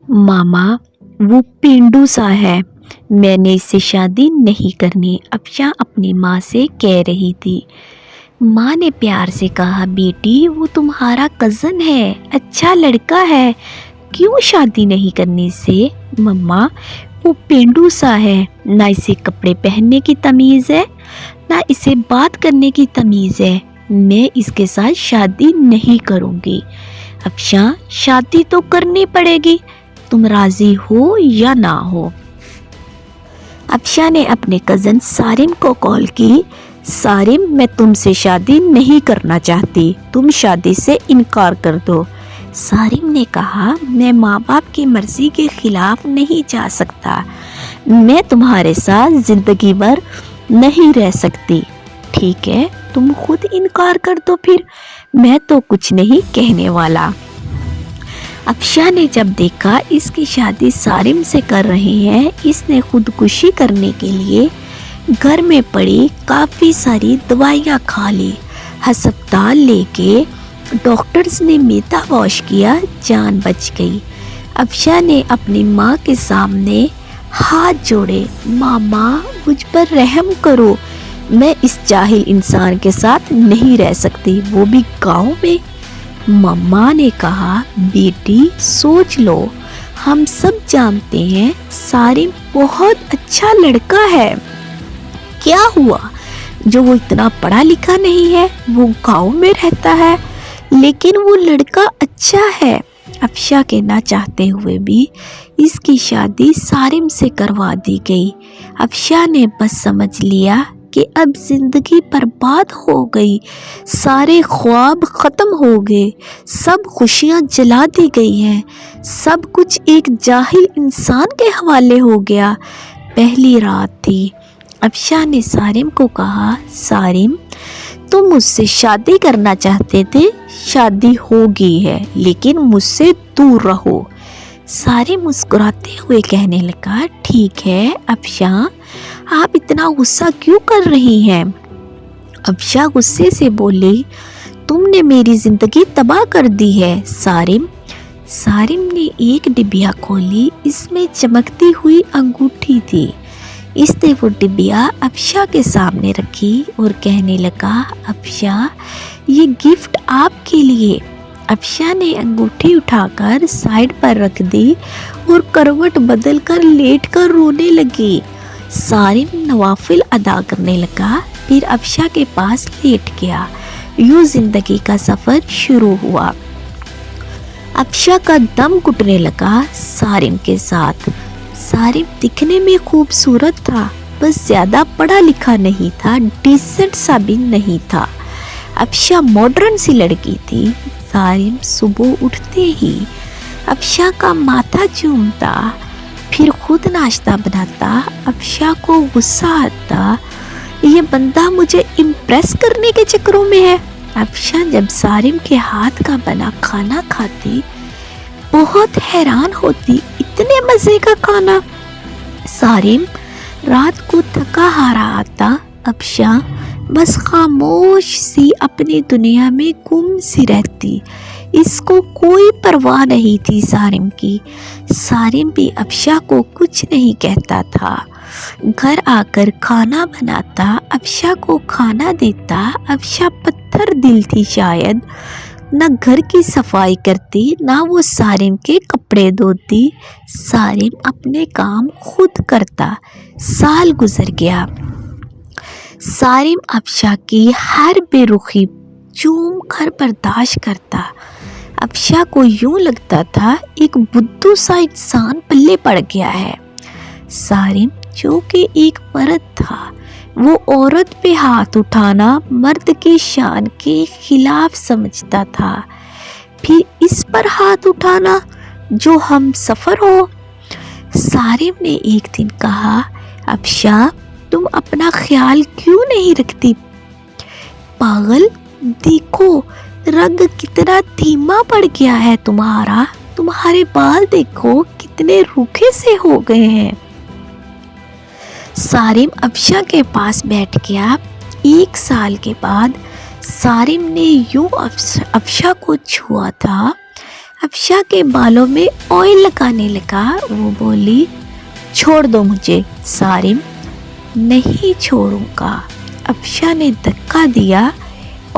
मामा वो पेंडू सा है, मैंने इससे शादी नहीं करनी, अफशा अपनी माँ से कह रही थी। माँ ने प्यार से कहा, बेटी वो तुम्हारा कज़न है, अच्छा लड़का है, क्यों शादी नहीं करनी इससे? मम्मा वो पेंडू सा है, ना इसे कपड़े पहनने की तमीज़ है, ना इसे बात करने की तमीज़ है, मैं इसके साथ शादी नहीं करूँगी। अफशा शादी तो करनी पड़ेगी, तुम राज़ी हो या ना हो। अफशा ने अपने कज़न सारिम को कॉल की। सारिम मैं तुमसे शादी नहीं करना चाहती, तुम शादी से इनकार कर दो। सारिम ने कहा, मैं माँ बाप की मर्ज़ी के ख़िलाफ़ नहीं जा सकता, मैं तुम्हारे साथ ज़िंदगी भर नहीं रह सकती। ठीक है तुम खुद इनकार कर दो, फिर मैं तो कुछ नहीं कहने वाला। अफशा ने जब देखा इसकी शादी सारिम से कर रहे हैं, इसने खुदकुशी करने के लिए घर में पड़ी काफ़ी सारी दवाइयाँ खा ली। हस्पताल लेके डॉक्टर्स ने मीता वॉश किया, जान बच गई। अफशा ने अपनी माँ के सामने हाथ जोड़े, मामा मुझ पर रहम करो, मैं इस जाहिल इंसान के साथ नहीं रह सकती, वो भी गाँव में। मम्मा ने कहा, बेटी सोच लो, हम सब जानते हैं सारिम बहुत अच्छा लड़का है, क्या हुआ जो वो इतना पढ़ा लिखा नहीं है, वो गांव में रहता है, लेकिन वो लड़का अच्छा है। अफशा के ना चाहते हुए भी इसकी शादी सारिम से करवा दी गई। अफशा ने बस समझ लिया कि अब जिंदगी बर्बाद हो गई, सारे ख्वाब ख़त्म हो गए, सब खुशियाँ जला दी गई हैं, सब कुछ एक जाहिल इंसान के हवाले हो गया। पहली रात थी। अफशा ने सारिम को कहा, सारिम तुम मुझसे शादी करना चाहते थे, शादी हो गई है, लेकिन मुझसे दूर रहो। सारिम मुस्कुराते हुए कहने लगा, ठीक है अफशा, आप इतना गुस्सा क्यों कर रही हैं? अफशा गुस्से से बोली, तुमने मेरी ज़िंदगी तबाह कर दी है सारिम। सारिम ने एक डिबिया खोली, इसमें चमकती हुई अंगूठी थी। इसने वो डिबिया अफशा के सामने रखी और कहने लगा, अफशा ये गिफ्ट आपके लिए। अफशा ने अंगूठी उठाकर साइड पर रख दी और करवट बदल कर लेट कर रोने लगी। सारिम नवाफिल अदा करने लगा, फिर अफशा के पास लेट गया। यूं जिंदगी का सफ़र शुरू हुआ। अफशा का दम घुटने लगा सारिम के साथ। सारिम दिखने में खूबसूरत था, बस ज़्यादा पढ़ा लिखा नहीं था, डिसेंट सा भी नहीं था। अफशा मॉडर्न सी लड़की थी। सारिम सुबह उठते ही अफशा का माथा चूमता, फिर खुद नाश्ता बनाता। अफशा को गुस्सा आता, ये बंदा मुझे इम्प्रेस करने के चक्करों में है। अफशा जब सारिम के हाथ का बना खाना खाती बहुत हैरान होती, इतने मज़े का खाना। सारिम रात को थका हारा आता, अफशा बस खामोश सी अपनी दुनिया में गुम सी रहती। इसको कोई परवाह नहीं थी सारिम की। सारिम भी अफशा को कुछ नहीं कहता था। घर आकर खाना बनाता, अफशा को खाना देता। अफशा पत्थर दिल थी शायद, न घर की सफाई करती, ना वो सारिम के कपड़े धोती। सारिम अपने काम खुद करता। साल गुजर गया। सारिम अफशा की हर बेरुखी चूम कर बर्दाश्त करता। अफशा को यूं लगता था एक बुद्धू सा इंसान पल्ले पड़ गया है। सारिम जो कि एक मर्द था, वो औरत पे हाथ उठाना मर्द की शान के खिलाफ समझता था। फिर इस पर हाथ उठाना जो हम सफ़र हो। सारिम ने एक दिन कहा, अफशा तुम अपना ख्याल क्यों नहीं रखती? पागल, देखो रंग कितना धीमा पड़ गया है तुम्हारा, तुम्हारे बाल देखो कितने रूखे से हो गए हैं। सारिम अफशा के पास बैठ गया। 1 साल के बाद सारिम ने यूं अफशा को छुआ था। افشا کے بالوں میں آئل لگانے لگا۔ وہ بولی چھوڑ دو مجھے صارم۔ نہیں چھوڑوں گا۔ افشا نے دھکا دیا،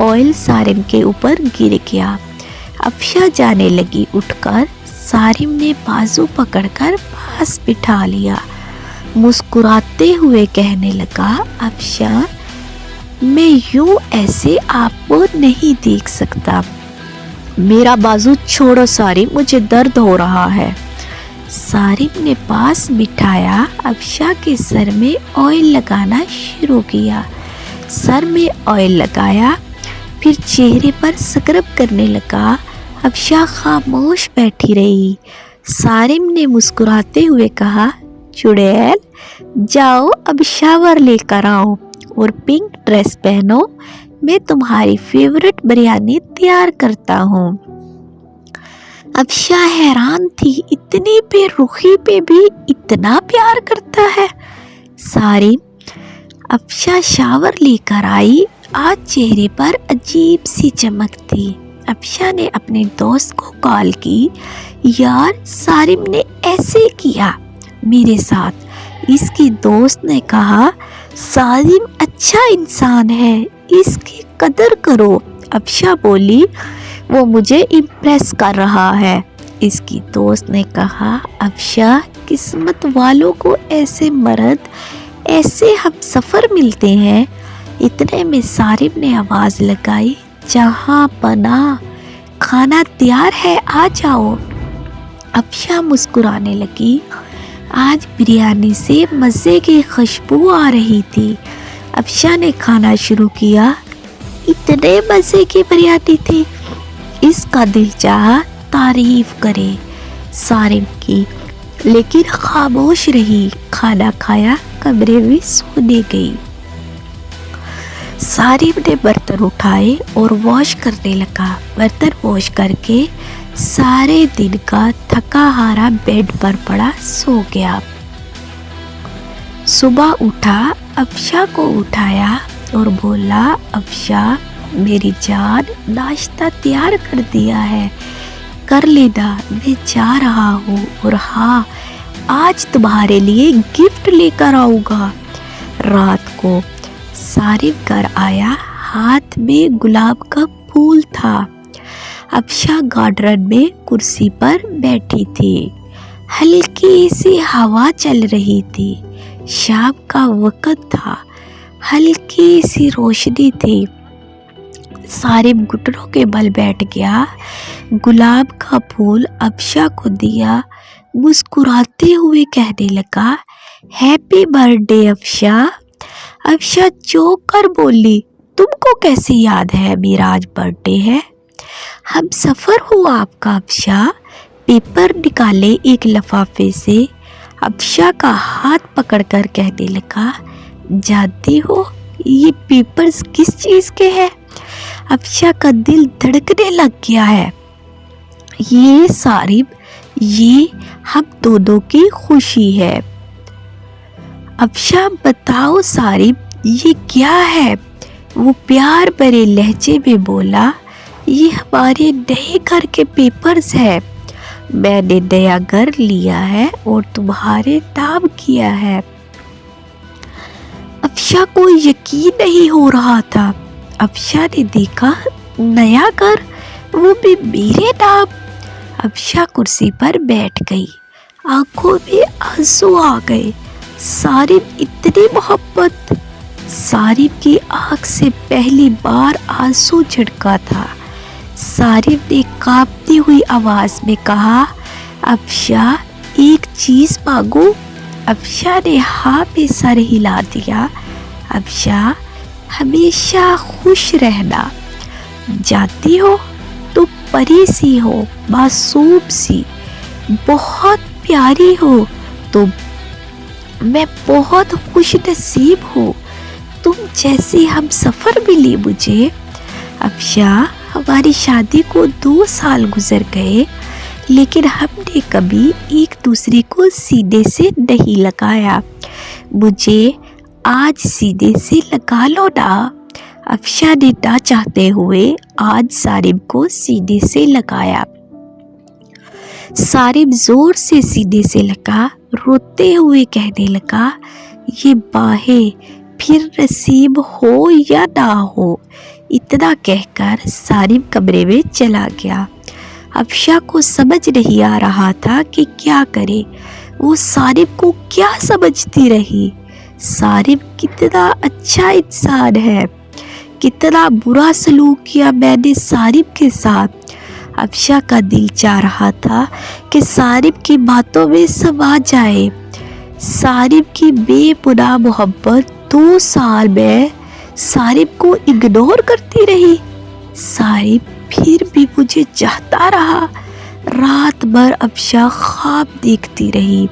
آئل صارم کے اوپر گر گیا۔ افشا جانے لگی اٹھ کر، صارم نے بازو پکڑ کر پاس بٹھا لیا۔ مسکراتے ہوئے کہنے لگا، افشا میں یوں ایسے آپ کو نہیں دیکھ سکتا، میرا بازو چھوڑو صارم، مجھے درد ہو رہا ہے۔ صارم نے پاس بٹھایا، افشا کے سر میں آئل لگانا شروع کیا۔ سر میں آئل لگایا، پھر چہرے پر سکرب کرنے لگا۔ افشا خاموش بیٹھی رہی۔ صارم نے مسکراتے ہوئے کہا، چڑیل جاؤ اب شاور لے کر آؤ اور پنک ڈریس پہنو، میں تمہاری فیورٹ بریانی تیار کرتا ہوں۔ افشا حیران تھی، اتنی بے رخی پہ بھی اتنا پیار کرتا ہے صارم۔ افشا شاور لے کر آئی، آج چہرے پر عجیب سی چمک تھی۔ افشا نے اپنے دوست کو کال کی، یار صارم نے ایسے کیا میرے ساتھ۔ اس کی دوست نے کہا، صارم اچھا انسان ہے، اس کی قدر کرو۔ افشا بولی، وہ مجھے امپریس کر رہا ہے۔ اس کی دوست نے کہا، افشا قسمت والوں کو ایسے مرد، ایسے ہم سفر ملتے ہیں۔ اتنے میں صارم نے آواز لگائی، جہاں پناہ کھانا تیار ہے، آ جاؤ۔ افشا مسکرانے لگی، آج بریانی سے مزے کی خوشبو آ رہی تھی۔ افشا نے کھانا شروع کیا، اتنے مزے کی بریانی تھی، اس کا دل چاہا تعریف کرے صارم کی، لیکن خاموش رہی۔ کھانا کھایا، کمرے میں سونے گئی۔ صارم نے برتن اٹھائے اور واش کرنے لگا۔ برتن واش کر کے سارے دن کا تھکا ہارا بیڈ پر پڑا سو گیا۔ صبح اٹھا، افشا کو اٹھایا اور بولا، افشا میری جان ناشتہ تیار کر دیا ہے، کر لینا، میں جا رہا ہوں، اور ہاں آج تمہارے لیے گفٹ لے کر آؤں گا۔ رات کو صارم گھر آیا، ہاتھ میں گلاب کا پھول تھا۔ افشا گارڈن میں کرسی پر بیٹھی تھی، ہلکی سی ہوا چل رہی تھی، شام کا وقت تھا، ہلکی سی روشنی تھی۔ صارم گھٹنوں کے بل بیٹھ گیا، گلاب کا پھول افشا کو دیا، مسکراتے ہوئے کہنے لگا، ہیپی برتھ ڈے افشا۔ افشا چونک کر بولی، تم کو کیسے یاد ہے میرا آج برتھ ڈے ہے؟ ہم سفر ہو آپ کا افشا۔ پیپر نکالے ایک لفافے سے، افشا کا ہاتھ پکڑ کر کہنے لگا، جانتی ہو یہ پیپرز کس چیز کے ہیں؟ افشا کا دل دھڑکنے لگ گیا ہے۔ یہ صارم، یہ ہم دونوں کی خوشی ہے۔ افشا بتاؤ صارم یہ کیا ہے؟ وہ پیار بھرے لہجے میں بولا، یہ ہمارے نئے گھر کے پیپرز ہیں، میں نے نیا گھر لیا ہے اور تمہارے نام کیا ہے۔ افشا کو یقین نہیں ہو رہا تھا۔ افشا نے دیکھا، نیا گھر، وہ بھی میرے نام۔ افشا کرسی پر بیٹھ گئی، آنکھوں میں آنسو آ گئے۔ صارم اتنی محبت! صارم کی آنکھ سے پہلی بار آنسو جھٹکا تھا۔ صارم نے کانپتی ہوئی آواز میں کہا، افشا ایک چیز مانگوں؟ افشا نے ہاں میں سر ہلا دیا۔ افشا ہمیشہ خوش رہنا، جانتی ہو تم پری سی ہو، معصوم سی، بہت پیاری ہو تم، میں بہت خوش نصیب ہوں، تم جیسی ہم سفر ملی مجھے۔ افشا ہماری شادی کو 2 سال گزر گئے، لیکن ہم نے کبھی ایک دوسرے کو سینے سے نہیں لگایا، مجھے آج سینے سے لگا لو نا۔ افشا نے نہ چاہتے ہوئے آج صارم کو سینے سے لگایا۔ सारिब जोर से सीने से लगा, रोते हुए कहने लगा, ये बाहें फिर नसीब हो या ना हो। इतना कहकर सारिब कमरे में चला गया। अफशा को समझ नहीं आ रहा था कि क्या करे। वो सारिब को क्या समझती रही। सारिब कितना अच्छा इंसान है, कितना बुरा सलूक किया मैंने सारिब के साथ। अफशा का दिल चाह रहा था कि सारिब की बातों में समा जाए। सारिब की बेपुनाह मोहब्बत 2 साल में सारिब को इग्नोर करती रही। सारिब फिर भी मुझे चाहता रहा। रात भर अफशा ख्वाब देखती रही।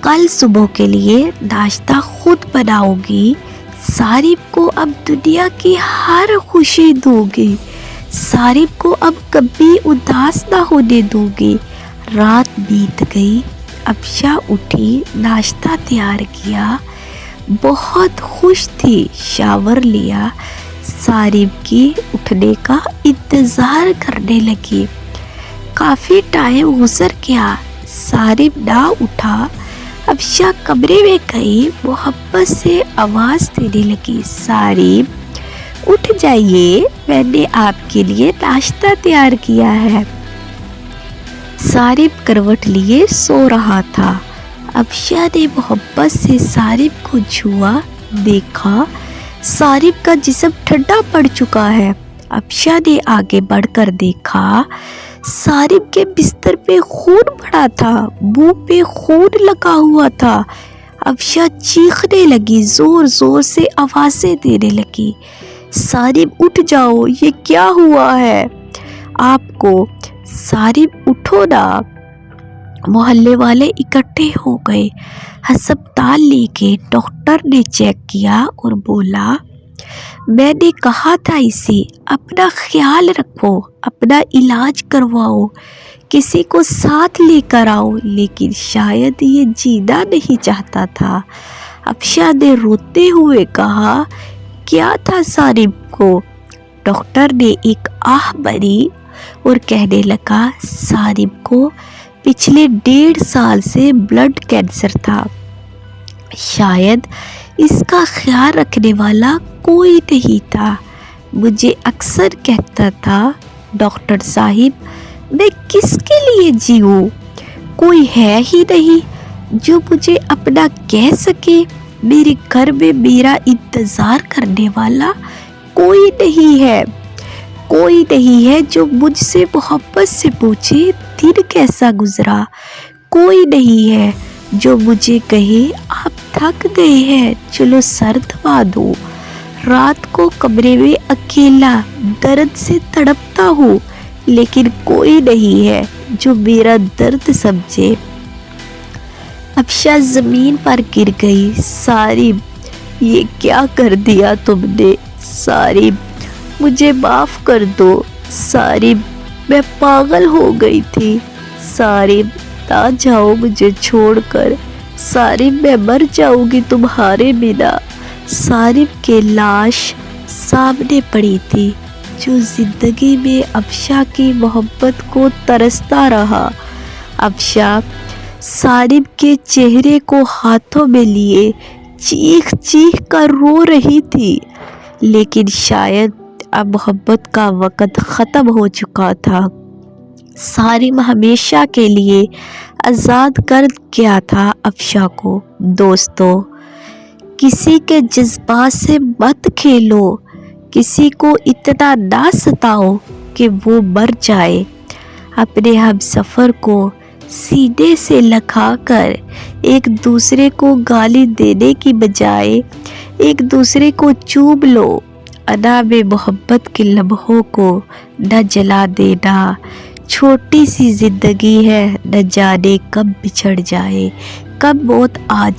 कल सुबह के लिए नाश्ता खुद बनाऊंगी। सारिब को अब दुनिया की हर खुशी दूंगी। सारिब को अब कभी उदास ना होने दूंगी। रात बीत गई। अफशा उठी, नाश्ता तैयार किया, बहुत खुश थी। शावर लिया, सारिब की उठने का इंतज़ार करने लगी। काफ़ी टाइम गुजर गया, सारिब ना उठा। अफशा कमरे में गई, मोहब्बत से आवाज़ देने लगी, सारिब उठ जाइए, मैंने आपके लिए नाश्ता तैयार किया है। सारिब करवट लिए सो रहा था। अफशा ने मोहब्बत से सारिब को छुआ, देखा सारिब का जिस्म ठंडा पड़ चुका है। अफशा ने आगे बढ़कर देखा, सारिब के बिस्तर पे खून पड़ा था, मुंह पे खून लगा हुआ था। अफशा चीखने लगी, जोर जोर से आवाज़ें देने लगी, सारिब उठ जाओ, ये क्या हुआ है आपको? सारिब उठो ना। मोहल्ले वाले इकट्ठे हो गए। अस्पताल लेके डॉक्टर ने चेक किया और बोला, मैंने कहा था इसे अपना ख्याल रखो, अपना इलाज करवाओ, किसी को साथ लेकर आओ, लेकिन शायद ये जीना नहीं चाहता था। अफशा ने रोते हुए कहा, क्या था सारिब को? डॉक्टर ने एक आह भरी और कहने लगा, सारिब को पिछले 1.5 साल से ब्लड कैंसर था। शायद इसका ख्याल रखने वाला कोई नहीं था। मुझे अक्सर कहता था, डॉक्टर साहिब मैं किसके लिए जीऊँ? कोई है ही नहीं जो मुझे अपना कह सके। मेरे घर में मेरा इंतज़ार करने वाला कोई नहीं है। कोई नहीं है जो मुझसे मोहब्बत से पूछे दिन कैसा गुजरा। कोई नहीं है जो मुझे कहे आप थक गए हैं, चलो सर दबा दो। रात को कमरे में अकेला दर्द से तड़पता हूँ, लेकिन कोई नहीं है जो मेरा दर्द समझे। अफशा ज़मीन पर गिर गई। सारिब ये क्या कर दिया तुमने? सारिब मुझे माफ़ कर दो। सारिब मैं पागल हो गई थी। सारिब ना जाओ मुझे छोड़कर। सारिब मैं मर जाऊंगी तुम्हारे बिना। सारिब की लाश सामने पड़ी थी, जो ज़िंदगी में अफशा की मोहब्बत को तरसता रहा। अफशा सारिब के चेहरे को हाथों में लिए चीख चीख कर रो रही थी, लेकिन शायद अब मोहब्बत का वक़्त ख़त्म हो चुका था। सारिब हमेशा के लिए आज़ाद कर गया था अफशा को। दोस्तों, किसी के जज्बात से मत खेलो, किसी को इतना ना सताओ कि वो मर जाए। अपने हम सफ़र को सीने से लगाकर एक दूसरे को गाली देने की बजाय एक दूसरे को चूम लो। अदा में मोहब्बत के लम्हों को न जला देना। छोटी सी ज़िंदगी है, न जाने कब बिछड़ जाए, कब मौत आ